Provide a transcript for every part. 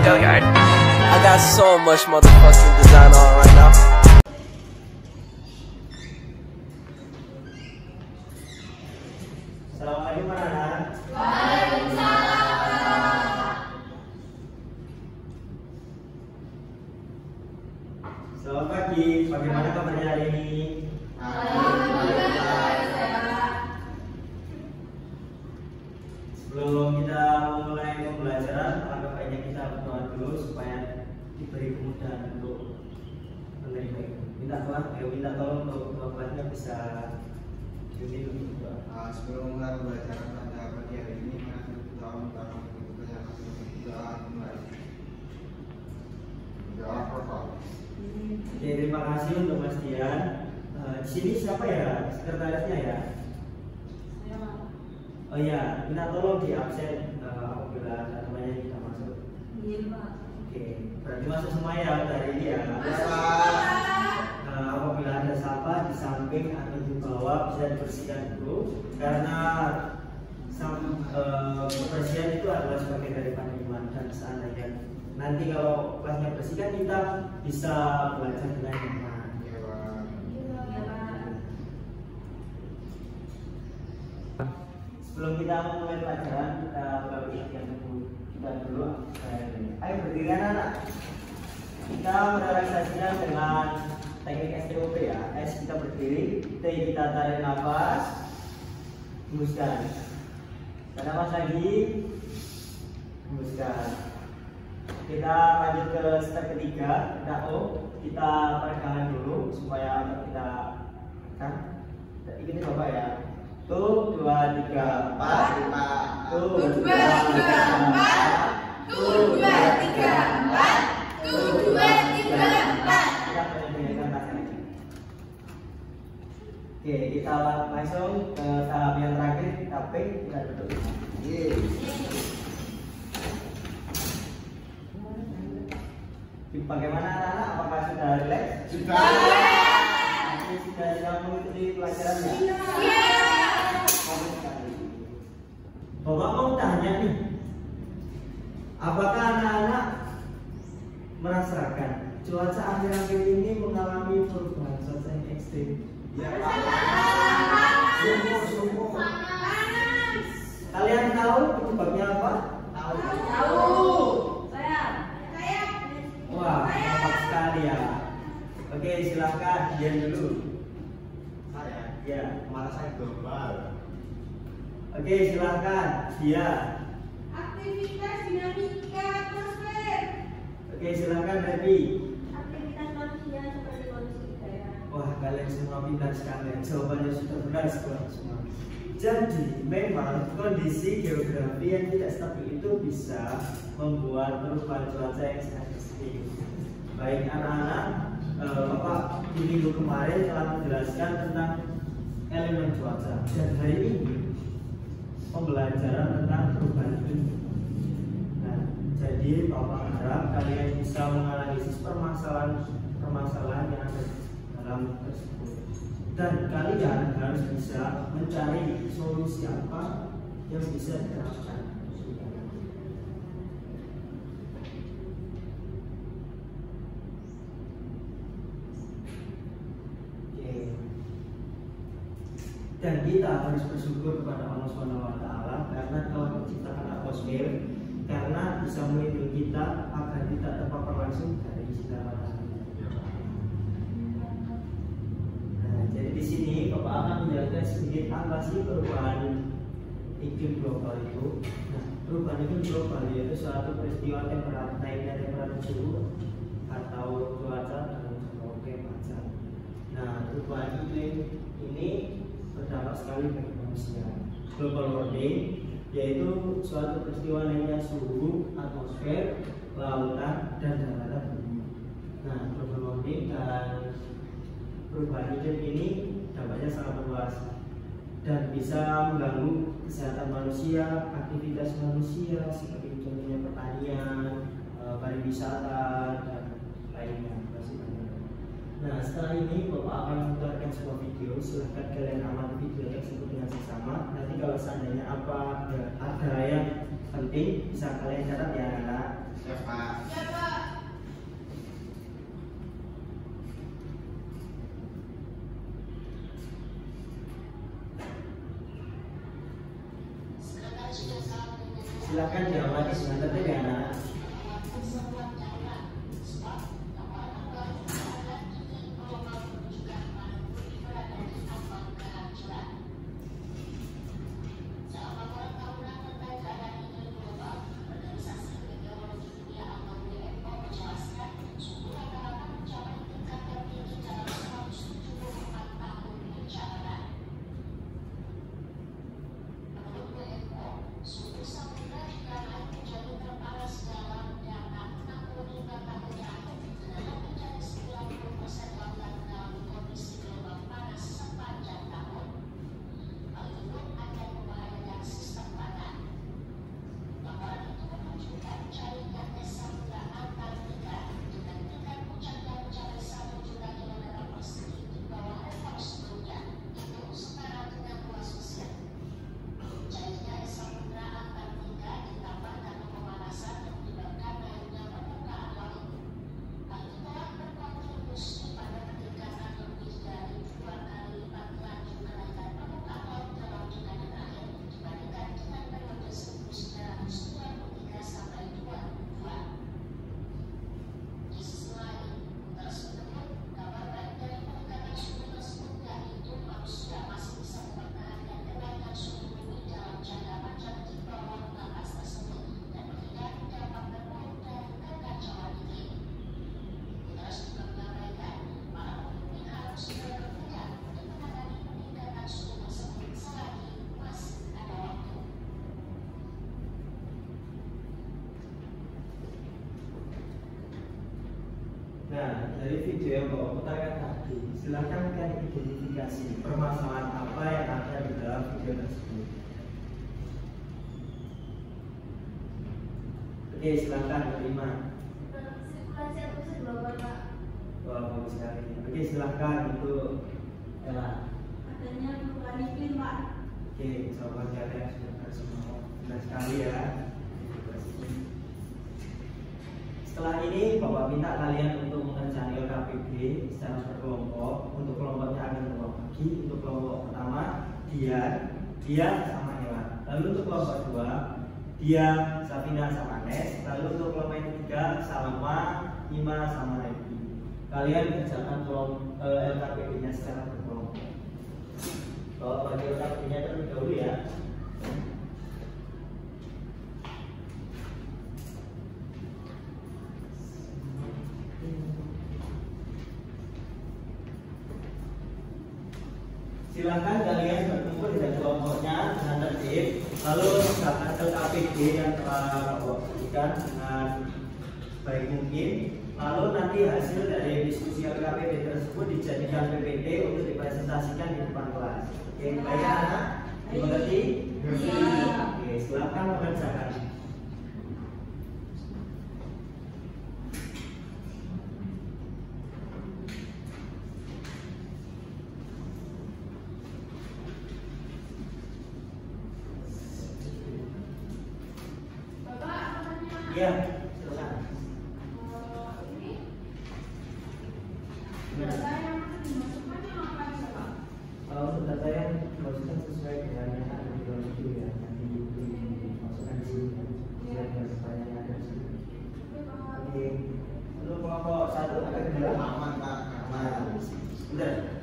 I got so much motherfucking design on right now. Assalamualaikum anak-anak. Selamat pagi, bagaimana kabarnya hari ini? Sebelum kita memulai pembelajaran, alangkah baiknya kita berdoa dulu supaya diberi kemudahan untuk menerima itu. Minta tolong untuk keluarganya bisa dibimbing berdoa. Sebelum mulai pembelajaran pada pagi hari ini, mari kita minta Oke, terima kasih untuk Mas Dian. Di sini siapa ya sekretarisnya ya? Oh iya, minta tolong di absen apabila namanya kita masuk. Iya Pak. Oke, berarti masuk semua ya dari ini ya. Apabila ada sampah di samping atau di bawah bisa dibersihkan dulu karena kebersihan itu adalah sebagian dari iman dan seandainya nanti kalau kelasnya bersih kan kita bisa belajar dengan nyaman. Sebelum kita mulai pelajaran, kita berbagi kita dulu. Ayo berdiri anak. Kita merelaksasinya dengan teknik STOP ya. S kita berdiri, T kita tarik nafas, hembuskan. Tarik nafas lagi, hembuskan. Kita lanjut ke step ketiga, kita O. Kita peregangan dulu supaya kita kan. Ikuti Bapak ya. 1, 2, 3, 4, 5. 1, 2, 3, 4. 1, 2, 3, 4. 1, 2, 3, 4. 1, 2, 3, 4. Oke, kita langsung ke tahap yang terakhir, kita pick, kita duduk. Bagaimana anak-anak? Apakah sudah relax? Sudah. Sudah siap mengikuti pelajarannya? Bapak mau tanya nih, apakah anak-anak merasakan cuaca akhir-akhir ini mengalami perubahan cuaca yang ekstrim? Ya. Kalian tahu penyebabnya apa? Tahu. Saya. Wah, mantap sekali ya. Oke, silahkan Dian dulu. Saya. Ya. Kemarin saya global. Oke, silahkan dia. Aktivitas dinamika atmosfer. Oke, silahkan Devi. Aktivitas manusia seperti polusi udara. Wah, kalian semua pintar sekali. Jawabannya sudah benar semua. Jadi, memang kondisi geografi yang tidak stabil itu bisa membuat perubahan cuaca yang sangat ekstrim. Baik anak-anak, Bapak di minggu kemarin telah menjelaskan tentang elemen cuaca. Dan hari ini pembelajaran tentang perubahan iklim. Nah, jadi Bapak harap kalian bisa menganalisis permasalahan yang ada dalam tersebut. Dan kalian harus bisa mencari solusi apa yang bisa diterapkan. Oke. Dan kita harus bersyukur kepada Allah SWT karena telah menciptakan atmosfer karena bisa melindungi kita agar tidak terpapar langsung dari sinar matahari. Jadi di sini Bapak akan menjelaskan sedikit apa sih perubahan iklim global itu. Nah, perubahan iklim global yaitu suatu peristiwa naiknya temperatur suhu atau cuaca dalam jangka waktu yang panjang. Nah, perubahan iklim ini berdampak sekali bagi manusia. Global warming yaitu suatu peristiwa naiknya suhu atmosfer, lautan, dan daratan bumi. Nah, global warming dan perubahan iklim ini dampaknya sangat luas dan bisa mengganggu kesehatan manusia, aktivitas manusia seperti contohnya pertanian, pariwisata dan lainnya. Nah, setelah ini Bapak akan memutarkan sebuah video. Silahkan kalian amati video tersebut dengan seksama. Nanti kalau seandainya ada yang penting bisa kalian catat ya anak. Siapa? Silakan jawab dengan tertib ya anak. Nah, dari video yang Bapak putarkan tadi, silakan kan identifikasi permasalahan apa yang ada di dalam video tersebut. Oke, silakan terima. Sirkulasi atmosfer global, Pak. Wah, bagus sekali. Oke, silakan untuk Ella. Adanya perubahan iklim, Pak. Oke, sahabat kalian sudah semua benar sekali ya. Setelah ini Bapak minta kalian untuk mengerjakan LKPD secara berkelompok. Untuk kelompoknya akan terbagi. Untuk kelompok pertama Dian sama Ella. Lalu untuk kelompok kedua Dia, Safina sama Nes. Lalu untuk kelompok yang ketiga Salma, Ima sama Revi. Kalian kerjakan LKPD-nya secara berkelompok. Kalau bagi LKPD-nya terlebih dahulu ya. Silakan kalian berkumpul di kelompoknya dengan tertib, lalu mengerjakan LKPD yang telah Bapak berikan dengan baik mungkin. Lalu nanti hasil dari diskusi LKPD tersebut dijadikan PPT untuk dipresentasikan di depan kelas. Oke, baik anak, dimengerti? Oke, silakan mengerjakan. Iya, silakan. Ini data yang dimasukkan yang apa ya, Pak? Untuk data yang dimasukkan sesuai dengan yang ada di dalam video ya, nanti dimasukkan di sini. Sesuai dengan pertanyaan yang ada di sini. Oke. Lalu kelompok satu ada kendala? Aman, Pak. Aman. Udah.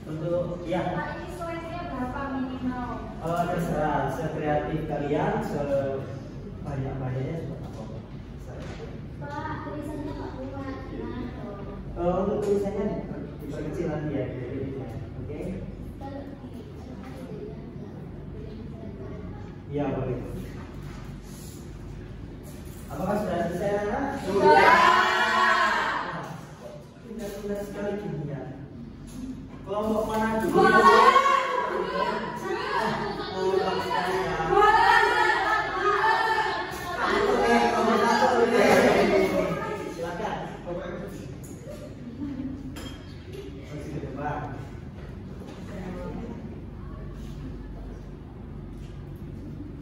Untuk ya. Pak, ini slide-nya berapa minimal? Terserah sekreatif kalian, sebanyak-banyaknya seperti apa? Pak, tulisannya Pak Buat. Untuk tulisannya diperkecil nanti ya, oke? Iya boleh. Apakah sudah selesai anak? Sudah. Sudah sekali gini ya. Kelompok mana dulu?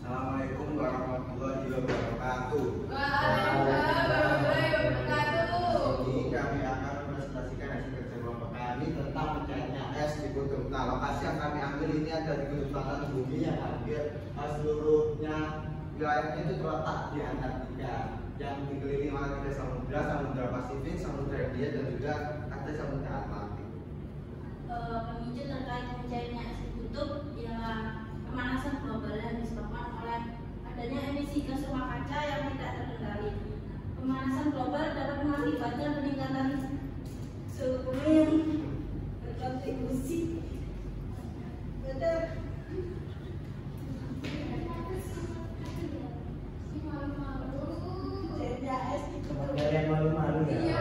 Assalamualaikum warahmatullahi wabarakatuh. Waalaikumsalam. lokasi yang kami ambil ini ada di Gedung Selatan Bumi yang hampir seluruhnya wilayahnya itu terletak di Antartika, yang dikelilingi oleh 3 samudra, Samudra Pasifik, Samudra India, dan juga ada Samudra Atlantik. Pemicu terkait mencainya es kutub ialah pemanasan global yang disebabkan oleh adanya emisi gas rumah kaca yang tidak terkendali. Pemanasan global dapat mengakibatkan peningkatan suhu bumi yang berkontribusi pada es kutub. Yang malu-malu ya. Iya,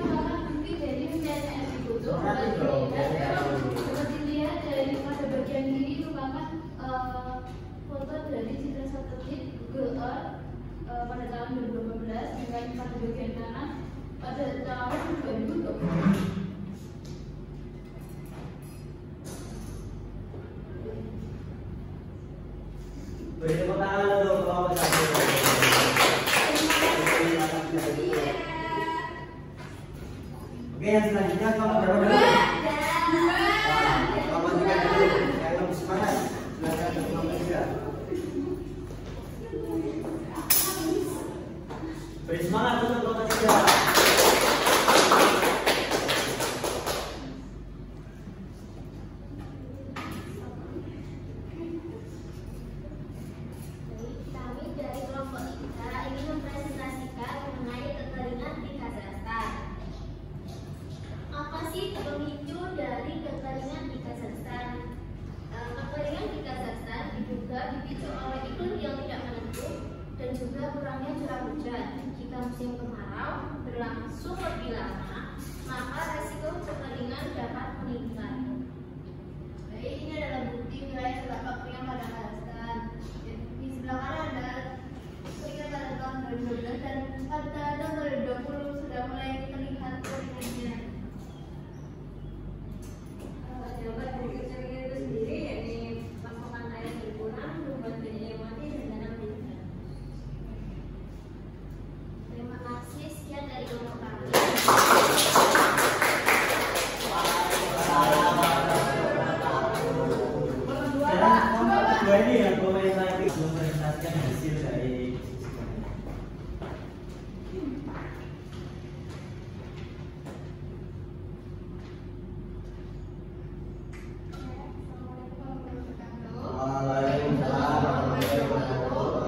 malu-malu. Jadi mencainya es kutub seperti lihat dari pada bagian kiri merupakan foto dari citra satelit Google Earth pada tahun 2015 dengan pada bagian kanan pada tahun 2020. Beri tepuk tangan untuk kelompok satu. Oke, yang selanjutnya kelompok berapa dulu? Kelompok 3 dulu. Yang lebih semangat. Silakan untuk kelompok 3. Beri semangat untuk kelompok 3. Kami dari kelompok kita ingin mempresentasikan mengenai kekeringan di Kazakhstan. Apa sih pemicu dari kekeringan di Kazakhstan? Kekeringan di Kazakhstan diduga dipicu oleh iklim yang tidak menentu dan juga kurangnya curah hujan. Jika musim kemarau berlangsung lebih lama, maka resiko kekeringan dapat meningkat. Baik, ini adalah bukti wilayah terdampak kekeringan pada Kazakhstan. Di sebelah kanan ada kekeringan pada tahun 2012 dan pada tahun 2020 sudah mulai terlihat kekeringannya. Jawaban dari kekeringan itu sendiri yakni pasokan air berkurang, membuat banyak mati dan tanam tidak. Terima kasih, sekian dari kelompok kami. Sekarang kelompok kedua ini ya, kelompok yang lagi mempresentasikan hasil dari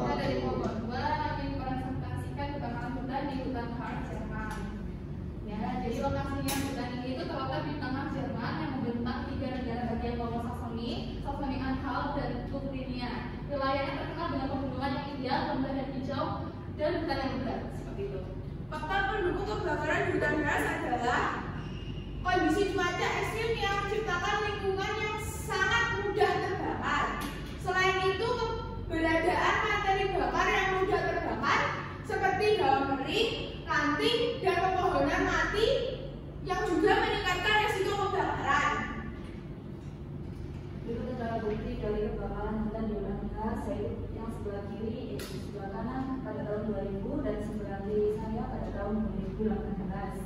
Kita dari kelompok 2 akan mempresentasikan kebakaran hutan di hutan Harz, Jerman. Ya, jadi lokasinya hutan ini itu terletak di tengah Jerman yang membentang 3 negara bagian bawah Saxony, Saxony-Anhalt, dan Thuringia. Wilayahnya terkenal dengan pegunungan yang indah, lembah dan hijau, dan hutan yang lebat. Seperti itu. Faktor pendukung kebakaran di hutan Harz adalah kondisi cuaca ekstrim yang menciptakan lingkungan yang sangat mudah terbakar. Selain itu, keberadaan materi bakar yang mudah terbakar seperti daun kering, ranting, dan pepohonan mati yang juga meningkatkan resiko kebakaran. Berikut adalah bukti dari kebakaran hutan di hutan Harz, yaitu yang sebelah kiri, yaitu sebelah kanan pada tahun 2000 dan sebelah kiri saya pada tahun 2018.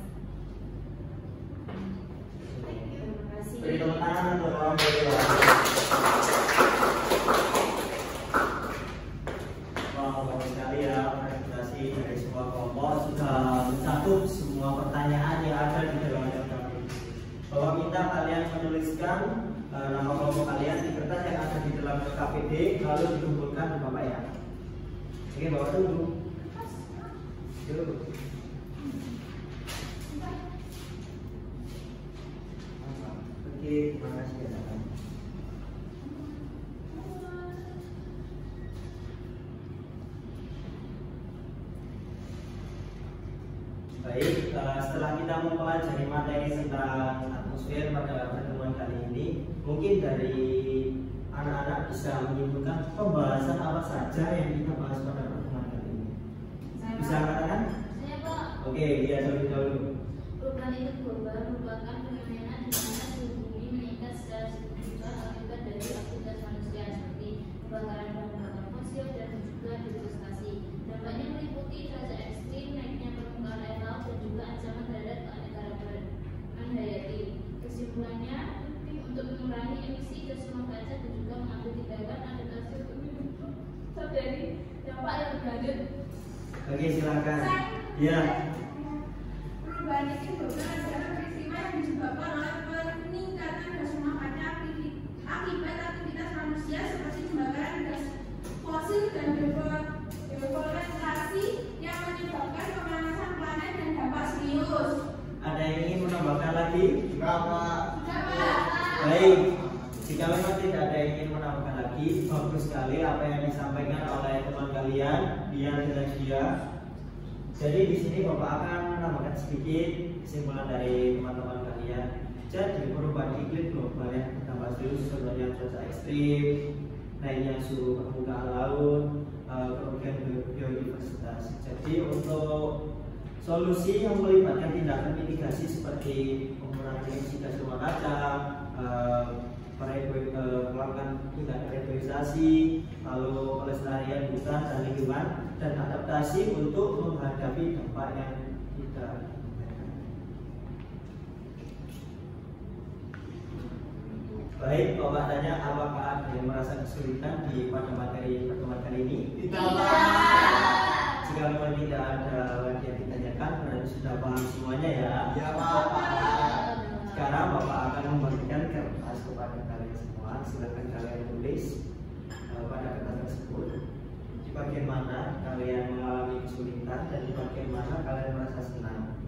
Terima kasih. beri tepuk tangan untuk kelompok 2. Kelompok sekali ya, presentasi dari semua kelompok sudah mencakup semua pertanyaan yang ada di dalam KPD. Bahwa minta kalian menuliskan nama kelompok kalian di kertas yang ada di dalam KPD, lalu dikumpulkan di Bapak ya. Oke, Bapak tunggu. Yuk. Oke, terima kasih ya. Baik, setelah kita mempelajari materi tentang atmosfer pada pertemuan kali ini, mungkin dari anak-anak bisa menyimpulkan pembahasan apa saja yang kita bahas pada pertemuan kali ini. Bisa katakan? Saya Pak, Oke, dia terlebih dahulu. perubahan iklim global merupakan fenomena di mana suhu bumi meningkat secara signifikan akibat dari aktivitas manusia seperti kebakaran bahan bakar fosil dan juga deforestasi. Dampaknya meliputi cuaca ekstrim, naiknya permukaan air laut dan juga ancaman terhadap keanekaragaman hayati. Kesimpulannya, dari dampak yang berlanjut. Oke, silakan. Ya. Perubahan iklim global adalah peristiwa yang disebabkan oleh peningkatan gas rumah kaca akibat aktivitas manusia seperti pembakaran gas fosil dan deforestasi yang menyebabkan pemanasan planet dan dampak serius. Ada yang ingin menambahkan lagi? Enggak, Pak. Baik. Jika memang tidak ada yang ingin menambahkan lagi, bagus sekali apa yang disampaikan oleh teman kalian, Dian dan Dia. Jadi di sini Bapak akan menambahkan sedikit kesimpulan dari teman-teman kalian. Jadi perubahan iklim global yang bertambah serius sebenarnya cuaca ekstrim, naiknya suhu permukaan laut, kerugian biodiversitas. Jadi untuk solusi yang melibatkan tindakan mitigasi seperti pengurangan emisi gas rumah kaca, melakukan tindakan reforestasi, lalu pelestarian hutan dan lingkungan, dan adaptasi untuk menghadapi dampak yang tidak. Baik, Bapak tanya apakah ada yang merasa kesulitan pada materi pertemuan kali ini? Jika memang tidak ada lagi yang ditanyakan, berarti sudah paham semuanya ya? Ya, Pak. Sekarang Bapak akan membagikan kertas kepada kalian semua. Silakan kalian tulis pada kertas tersebut di bagian mana kalian mengalami kesulitan dan di bagian mana kalian merasa senang.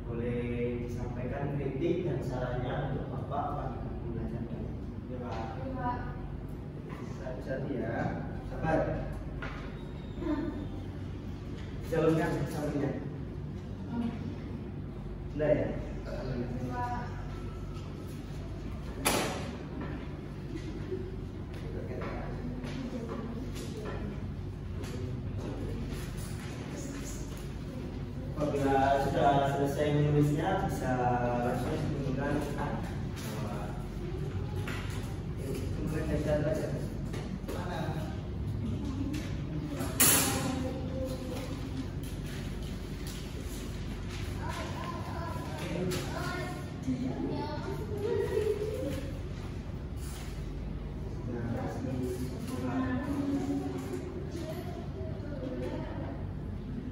Boleh disampaikan kritik dan sarannya untuk Bapak pada belajar kalian. Ya, Pak. Satu-satu ya. Sabar. Jalankan sampingnya. Sudah ya? Apabila sudah selesai menulisnya, bisa langsung menggunakan baca.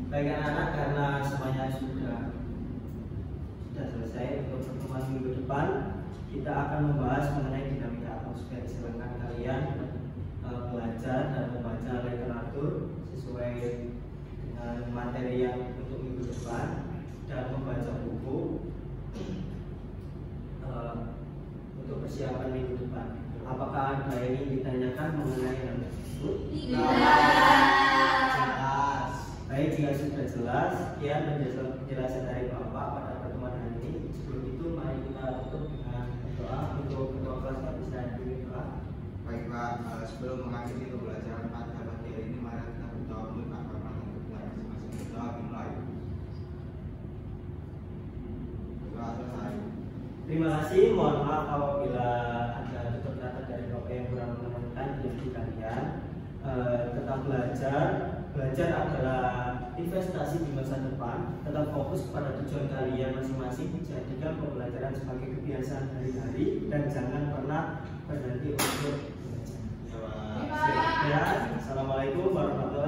Baik anak-anak, karena semuanya sudah selesai untuk pertemuan minggu depan, kita akan membahas mengenai dinamika atmosfer. Silakan kalian belajar dan membaca literatur sesuai dengan materi yang untuk minggu depan dan membaca buku untuk persiapan minggu depan. Apakah ada yang ingin ditanyakan mengenai hal tersebut? Baik, jika sudah jelas, sekian penjelasan dari Bapak pada pertemuan hari ini. Sebelum itu, mari kita tutup dengan doa untuk ketua kelas yang bisa doa. Baik, Pak. Sebelum mengakhiri pembelajaran pada pagi hari ini, mari kita berdoa untuk agama dan kebenaran masing-masing. Doa dimulai. Doa selesai. Terima kasih. Mohon maaf apabila ada tutur kata dari Bapak yang kurang mengenakan diri kalian. Tetap belajar. Belajar adalah investasi di masa depan. Tetap fokus pada tujuan kalian masing-masing. Jadikan pembelajaran sebagai kebiasaan hari-hari dan jangan pernah berhenti untuk belajar. Ya, Assalamualaikum warahmatullahi wabarakatuh.